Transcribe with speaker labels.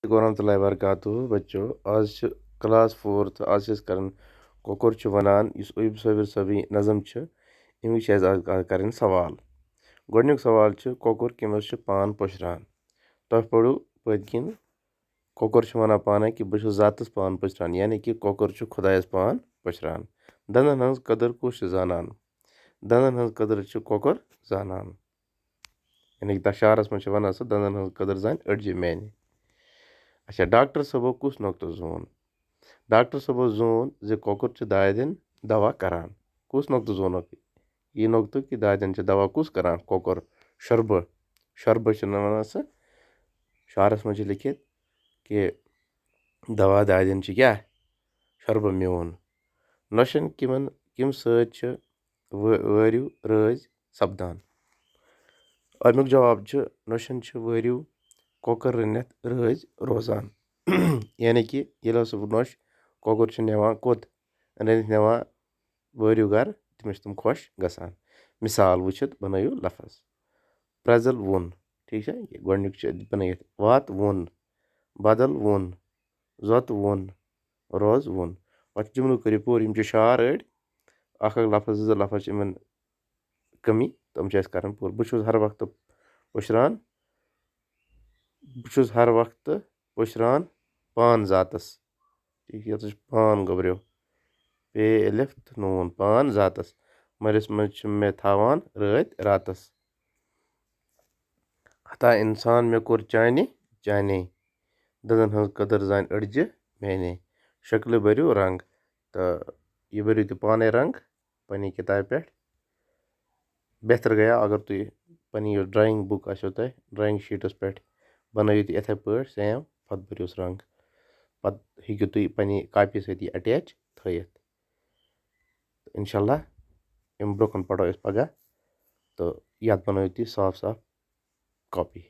Speaker 1: warahmatullahi wabarakatuh बच्चों आज class 4 आज करन कोकर वनान अयूब साबिर सभी नज़म अमिक आज कर सवाल गोडनिक सवाल कोकर कमस पान पुशरान तुह पढ़ू पतकिन कोकर वनान पाने कि बहुत ज़ातस पान पुशरान यानी कि कोकर खुदायस पान पुशरान दंदन हज कदर कुछ जानान दंदन हज कदर कोकर जानान यानी कि शारस मज वन सह दंदन हज कदर जान अड़जे मैंने। अच्छा डॉक्टर सबो कुस नुक्तो जोन डॉक्टर सबो जोन जे कोकर दादन दवा करान कुस नुक्तो जोनक यह नुक्तो कि दादन दवा कुस करान कोकर शरब शरब वन सह शारस मज लिखित कि दवा दादन क्या शरब म्योन नशन किम सत वरियो रज सपदान अमुक जवाब नशन वरियो कोकर रनित रज रोजान यानी कि ये सह नश कोकर नवान कोत रनित नवान वरियो गर तमिस तुम खुश गसान मिसाल वुचित बनयु लफज प्रजल वोन ठीक है गोडनिक बनयित वात वोन बदल वोन जोत वोन रोज वोन पे जुमलु करियो पूर शार अड़ अख लफज जो लफज इन कमी तम कर पूर बहुत हर वक्त पुशरान बहुत हर वक्त पुशरान पान ज़ातस ठीक है पान गोबरियो पे अलिफ नून पान ज़ातस मरिस मज मे थावान रात रातस हता इंसान मे कोर चाने चाने दंदन हज कदर जान अड़जे मैंने शक्ल भरियो रंग तो यह भरियो तुम पाने रंग पनी किताब पे बेहतर गया अगर तुम पनी ड्राइंग बुक आसो तुह ड्राइंग शीटस पे बनयु तुम इथे पे सेम पत भरियोस रंग पत हेकु तुम पनी कापी सत अटैच थयित इंशाल्लाह अम ब्रोकन पढ़ो पगह तो यत बनयु तुम साफ साफ कॉपी।